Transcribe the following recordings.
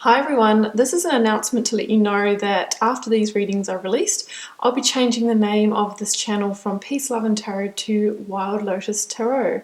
Hi everyone, this is an announcement to let you know that after these readings are released, I'll be changing the name of this channel from Peace, Love and Tarot to Wild Lotus Tarot.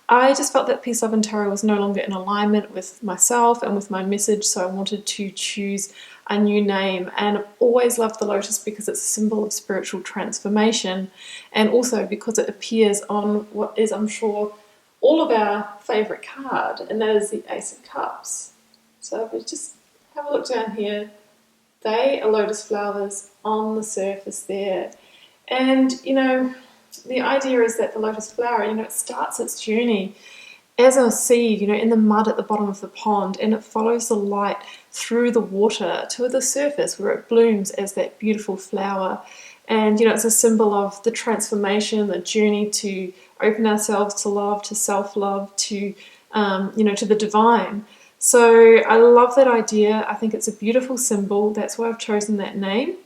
I just felt that Peace, Love and Tarot was no longer in alignment with myself and with my message, so I wanted to choose a new name. And I've always loved the lotus because it's a symbol of spiritual transformation, and also because it appears on what is, I'm sure, all of our favourite card, and that is the Ace of Cups. So if we just have a look down here, they are lotus flowers on the surface there. And, the idea is that the lotus flower, it starts its journey as a seed, in the mud at the bottom of the pond, and it follows the light through the water to the surface where it blooms as that beautiful flower. And, it's a symbol of the transformation, the journey to open ourselves to love, to self-love, to the divine. So I love that idea. I think it's a beautiful symbol. That's why I've chosen that name.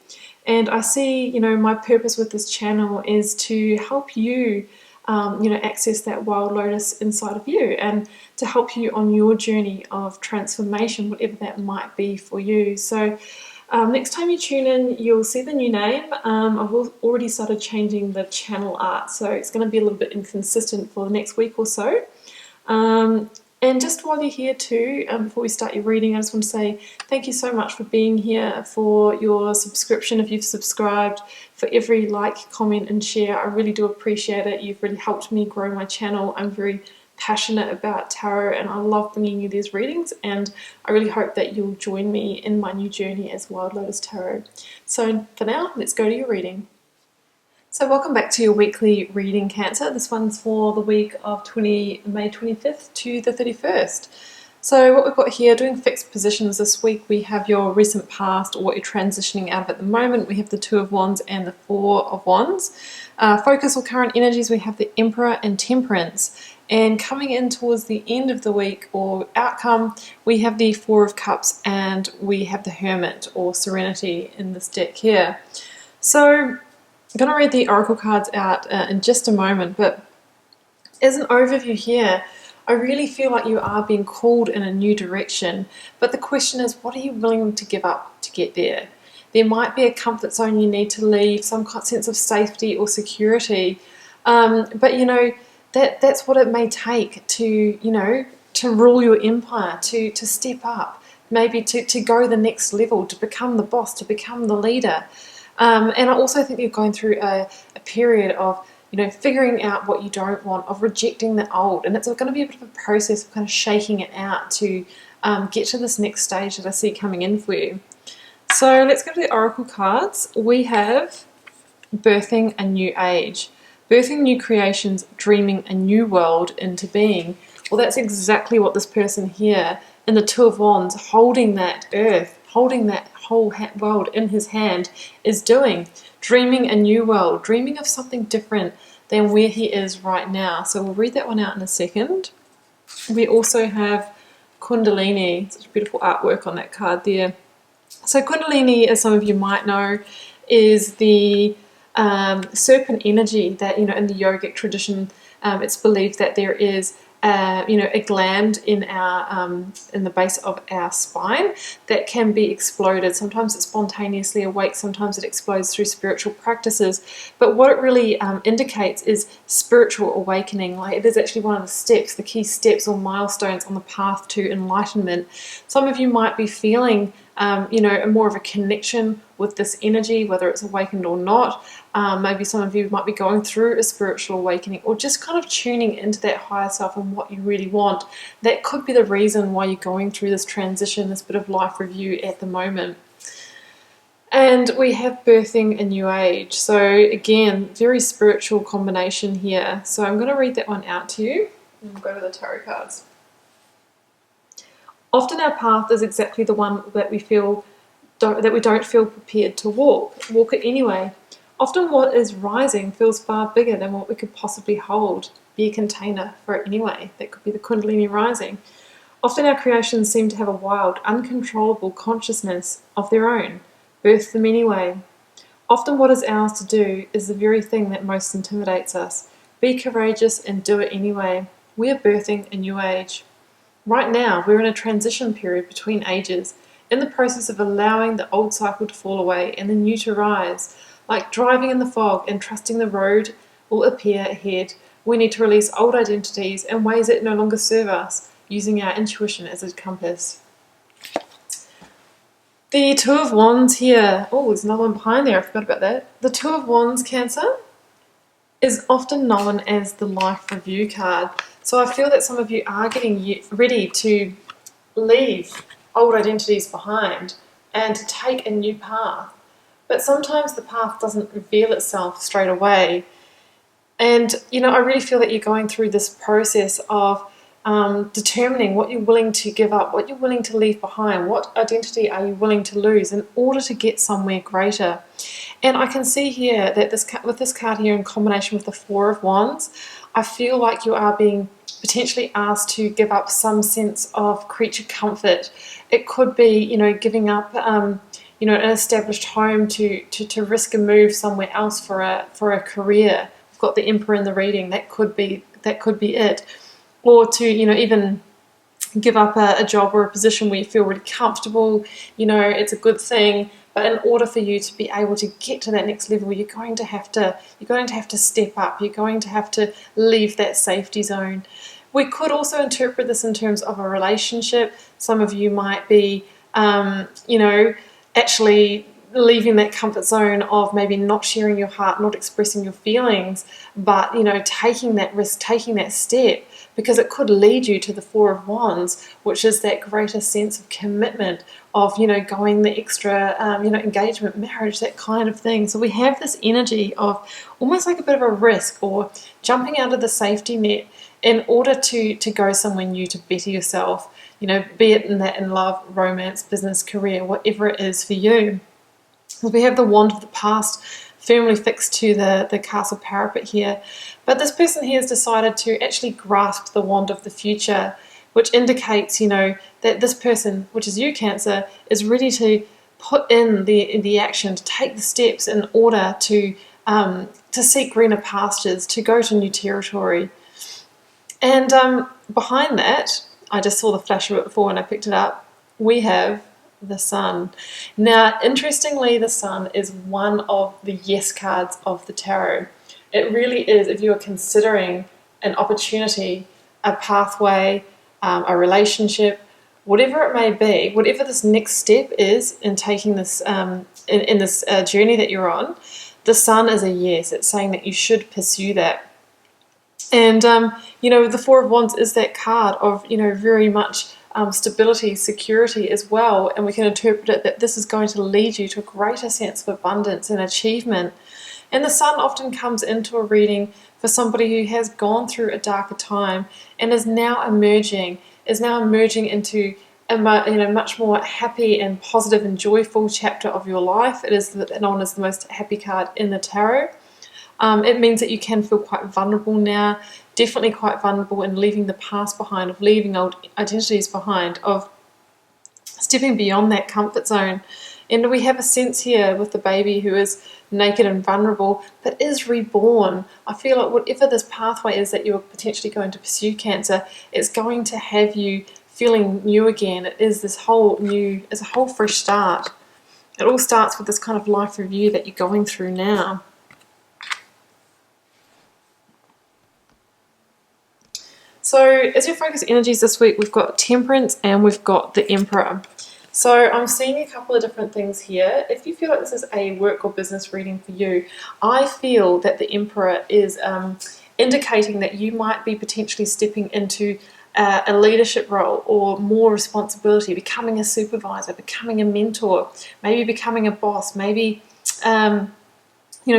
And I see, my purpose with this channel is to help you, access that wild lotus inside of you and to help you on your journey of transformation, whatever that might be for you. So next time you tune in, you'll see the new name. I've already started changing the channel art, so it's going to be a little bit inconsistent for the next week or so. And just while you're here too, before we start your reading, I just want to say thank you so much for being here, for your subscription if you've subscribed, for every like, comment and share. I really do appreciate it. You've really helped me grow my channel. I'm very passionate about tarot and I love bringing you these readings, and I really hope that you'll join me in my new journey as Wild Lotus Tarot. So for now, let's go to your reading. So welcome back to your weekly reading, Cancer. This one's for the week of May 25th to the 31st. So what we've got here, doing fixed positions this week, we have your recent past or what you're transitioning out of at the moment. We have the Two of Wands and the Four of Wands. Focus or current energies, we have the Emperor and Temperance. And coming in towards the end of the week or outcome, we have the Four of Cups and we have the Hermit or Serenity in this deck here. So I'm going to read the oracle cards out in just a moment, but as an overview here, I really feel like you are being called in a new direction, but the question is, what are you willing to give up to get there? There might be a comfort zone you need to leave, some sense of safety or security, but that's what it may take to rule your empire, to step up, maybe to go the next level, to become the boss, to become the leader. And I also think you're going through a period of, figuring out what you don't want, of rejecting the old. And it's going to be a bit of a process of kind of shaking it out to get to this next stage that I see coming in for you. So let's go to the oracle cards. We have birthing a new age, birthing new creations, dreaming a new world into being. Well, that's exactly what this person here in the Two of Wands, holding that earth, holding that whole world in his hand, is doing. Dreaming a new world, dreaming of something different than where he is right now. So we'll read that one out in a second. We also have Kundalini, such beautiful artwork on that card there. So Kundalini, as some of you might know, is the serpent energy that, in the yogic tradition, it's believed that there is a gland in in the base of our spine that can be exploded. Sometimes it spontaneously awakes, sometimes it explodes through spiritual practices. But what it really indicates is spiritual awakening. Like, it is actually one of the steps, the key steps or milestones on the path to enlightenment. Some of you might be feeling more of a connection with this energy, whether it's awakened or not. Maybe some of you might be going through a spiritual awakening or just kind of tuning into that higher self and what you really want. That could be the reason why you're going through this transition, this bit of life review at the moment. And we have birthing a new age. So again, very spiritual combination here. So I'm going to read that one out to you and we'll go to the tarot cards. Often our path is exactly the one that we don't feel prepared to walk it anyway. Often what is rising feels far bigger than what we could possibly hold, be a container for it anyway. That could be the Kundalini rising. Often our creations seem to have a wild, uncontrollable consciousness of their own, birth them anyway. Often what is ours to do is the very thing that most intimidates us. Be courageous and do it anyway. We are birthing a new age. Right now, we're in a transition period between ages, in the process of allowing the old cycle to fall away and the new to rise. Like driving in the fog and trusting the road will appear ahead. We need to release old identities and ways that no longer serve us, using our intuition as a compass. The Two of Wands here. Oh, there's another one behind there. I forgot about that. The Two of Wands, Cancer, is often known as the life review card. So I feel that some of you are getting ready to leave old identities behind and to take a new path. But sometimes the path doesn't reveal itself straight away. And, I really feel that you're going through this process of determining what you're willing to give up, what you're willing to leave behind, what identity are you willing to lose in order to get somewhere greater. And I can see here that with this card here in combination with the Four of Wands, I feel like you are being potentially asked to give up some sense of creature comfort. It could be, giving up, an established home to risk a move somewhere else for a career. We've got the Emperor in the reading. That could be it. Or to, even give up a job or a position where you feel really comfortable, it's a good thing. But in order for you to be able to get to that next level, you're going to have to step up. You're going to have to leave that safety zone. We could also interpret this in terms of a relationship. Some of you might be, actually leaving that comfort zone of maybe not sharing your heart, not expressing your feelings, but, taking that risk, taking that step, because it could lead you to the Four of Wands, which is that greater sense of commitment of, going the extra, engagement, marriage, that kind of thing. So we have this energy of almost like a bit of a risk or jumping out of the safety net in order to go somewhere new, to better yourself, be it in love, romance, business, career, whatever it is for you. We have the Wand of the Past firmly fixed to the castle parapet here. But this person here has decided to actually grasp the Wand of the Future, which indicates, that this person, which is you, Cancer, is ready to put in the action, to take the steps in order to seek greener pastures, to go to new territory. And behind that, I just saw the flash of it before and I picked it up, we have the Sun. Now, interestingly, the Sun is one of the yes cards of the tarot. It really is, if you are considering an opportunity, a pathway, a relationship, whatever it may be, whatever this next step is in taking this in this journey that you're on, the Sun is a yes. It's saying that you should pursue that. And the Four of Wands is that card of very much stability, security as well, and we can interpret it that this is going to lead you to a greater sense of abundance and achievement. And the Sun often comes into a reading for somebody who has gone through a darker time and is now emerging into a much more happy and positive and joyful chapter of your life. It is known as the most happy card in the tarot. It means that you can feel quite vulnerable now, definitely quite vulnerable in leaving the past behind, of leaving old identities behind, of stepping beyond that comfort zone. And we have a sense here with the baby who is naked and vulnerable, but is reborn. I feel like whatever this pathway is that you're potentially going to pursue, Cancer, it's going to have you feeling new again. It is it's a whole fresh start. It all starts with this kind of life review that you're going through now. So as your focus energies this week, we've got Temperance and we've got the Emperor. So I'm seeing a couple of different things here. If you feel like this is a work or business reading for you, I feel that the Emperor is indicating that you might be potentially stepping into a leadership role or more responsibility, becoming a supervisor, becoming a mentor, maybe becoming a boss, maybe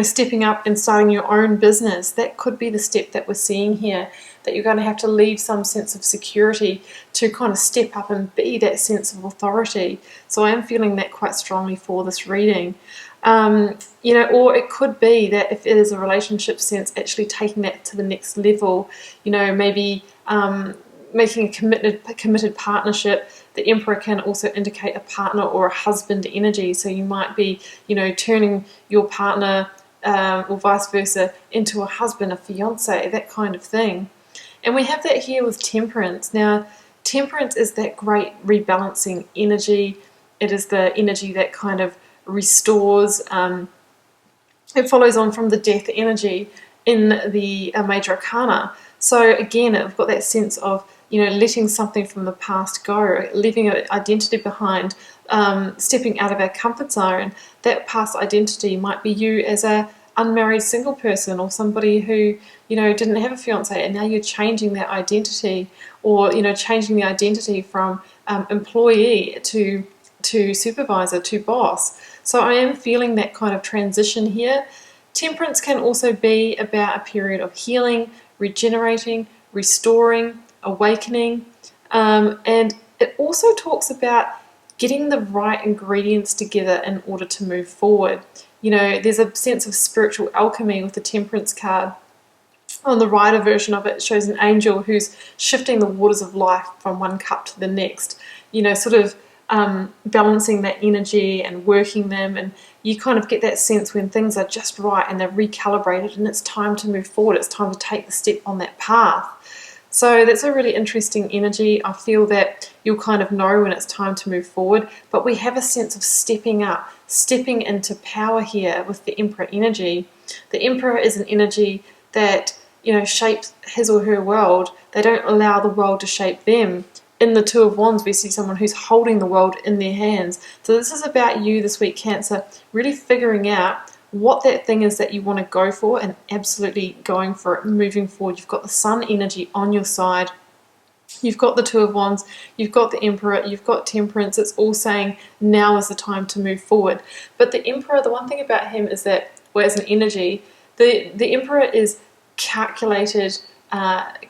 stepping up and starting your own business. That could be the step that we're seeing here, that you're going to have to leave some sense of security to kind of step up and be that sense of authority. So I am feeling that quite strongly for this reading. Or it could be that if it is a relationship sense, actually taking that to the next level, maybe making a committed partnership. The Emperor can also indicate a partner or a husband energy. So you might be, turning your partner or vice versa into a husband, a fiance, that kind of thing. And we have that here with Temperance. Now, Temperance is that great rebalancing energy. It is the energy that kind of restores. It follows on from the death energy in the Major Arcana. So again, I've got that sense of, letting something from the past go, leaving an identity behind, stepping out of our comfort zone. That past identity might be you as a unmarried single person, or somebody who didn't have a fiance, and now you're changing that identity, or changing the identity from employee to supervisor to boss. So I am feeling that kind of transition here. Temperance can also be about a period of healing, regenerating, restoring, awakening, and it also talks about getting the right ingredients together in order to move forward. There's a sense of spiritual alchemy with the Temperance card. On the rider version of it shows an angel who's shifting the waters of life from one cup to the next, sort of balancing that energy and working them, and you kind of get that sense when things are just right and they're recalibrated and it's time to move forward, it's time to take the step on that path. So that's a really interesting energy. I feel that you'll kind of know when it's time to move forward, but we have a sense of stepping up, stepping into power here with the Emperor energy. The Emperor is an energy that shapes his or her world. They don't allow the world to shape them. In the Two of Wands, we see someone who's holding the world in their hands. So this is about you this week, Cancer, really figuring out what that thing is that you want to go for and absolutely going for it, moving forward. You've got the Sun energy on your side. You've got the Two of Wands, you've got the Emperor, you've got Temperance. It's all saying now is the time to move forward. But the Emperor, the one thing about him is that, well, as an energy, the Emperor is calculated,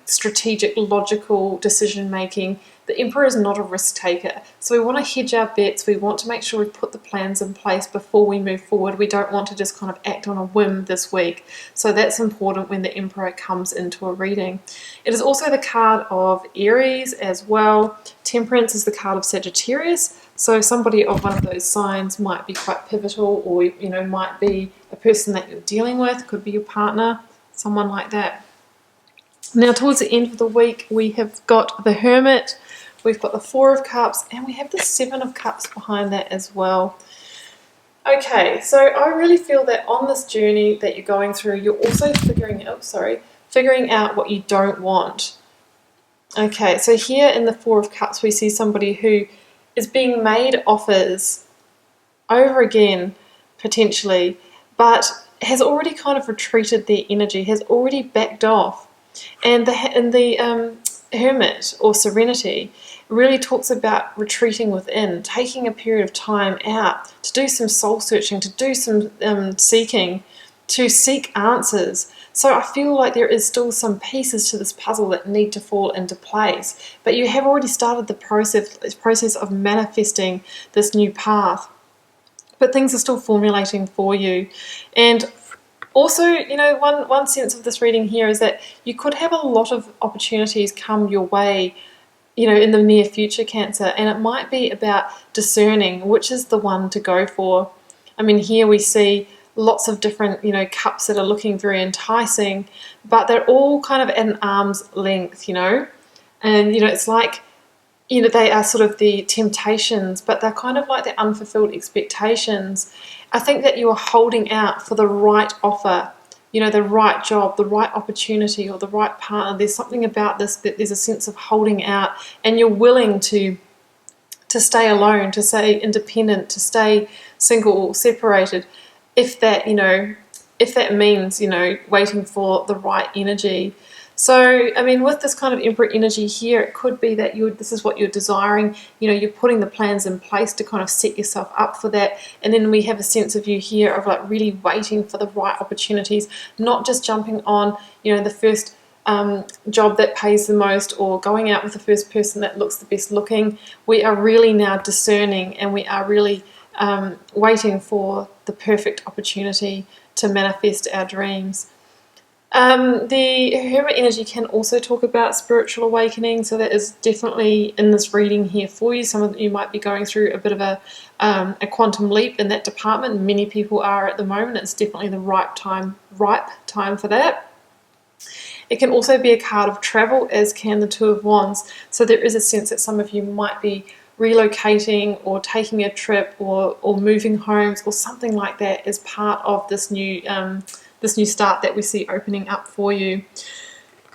strategic, logical decision making. The Emperor is not a risk taker. So we want to hedge our bets. We want to make sure we put the plans in place before we move forward. We don't want to just kind of act on a whim this week. So that's important when the Emperor comes into a reading. It is also the card of Aries as well. Temperance is the card of Sagittarius. So somebody of one of those signs might be quite pivotal, or might be a person that you're dealing with. Could be your partner, someone like that. Now towards the end of the week, we have got the Hermit, we've got the Four of Cups, and we have the Seven of Cups behind that as well. Okay, so I really feel that on this journey that you're going through, you're also figuring out what you don't want. Okay, so here in the Four of Cups, we see somebody who is being made offers over again, potentially, but has already kind of retreated their energy, has already backed off. And the Hermit, or Serenity, really talks about retreating within, taking a period of time out to do some soul searching, to do some seeking, to seek answers. So I feel like there is still some pieces to this puzzle that need to fall into place, but you have already started the process of manifesting this new path, but things are still formulating for you. And also, one sense of this reading here is that you could have a lot of opportunities come your way, in the near future, Cancer, and it might be about discerning which is the one to go for. I mean, here we see lots of different, cups that are looking very enticing, but they're all kind of at an arm's length, and, it's like, they are sort of the temptations, but they're kind of like the unfulfilled expectations. I think that you are holding out for the right offer, the right job, the right opportunity, or the right partner. There's something about this that there's a sense of holding out, and you're willing to stay alone, to stay independent, to stay single or separated, if that means, waiting for the right energy. So, I mean, with this kind of Emperor energy here, it could be that this is what you're desiring. You're putting the plans in place to kind of set yourself up for that. And then we have a sense of you here of like really waiting for the right opportunities, not just jumping on, the first job that pays the most, or going out with the first person that looks the best looking. We are really now discerning, and we are really waiting for the perfect opportunity to manifest our dreams. The Hermit energy can also talk about spiritual awakening, so that is definitely in this reading here for you. Some of you might be going through a bit of a quantum leap in that department. Many people are at the moment. It's definitely the ripe time for that. It can also be a card of travel, as can the Two of Wands. So there is a sense that some of you might be relocating or taking a trip or moving homes or something like that is part of this new start that we see opening up for you.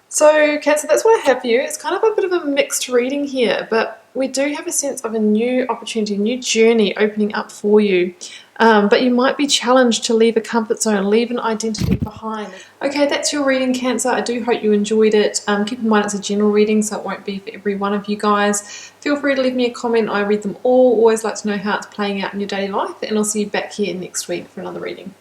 So Cancer, that's what I have for you. It's kind of a bit of a mixed reading here, but we do have a sense of a new opportunity, a new journey opening up for you. But you might be challenged to leave a comfort zone, leave an identity behind. Okay, that's your reading, Cancer. I do hope you enjoyed it. Keep in mind it's a general reading, so it won't be for every one of you guys. Feel free to leave me a comment. I read them all. Always like to know how it's playing out in your daily life, and I'll see you back here next week for another reading.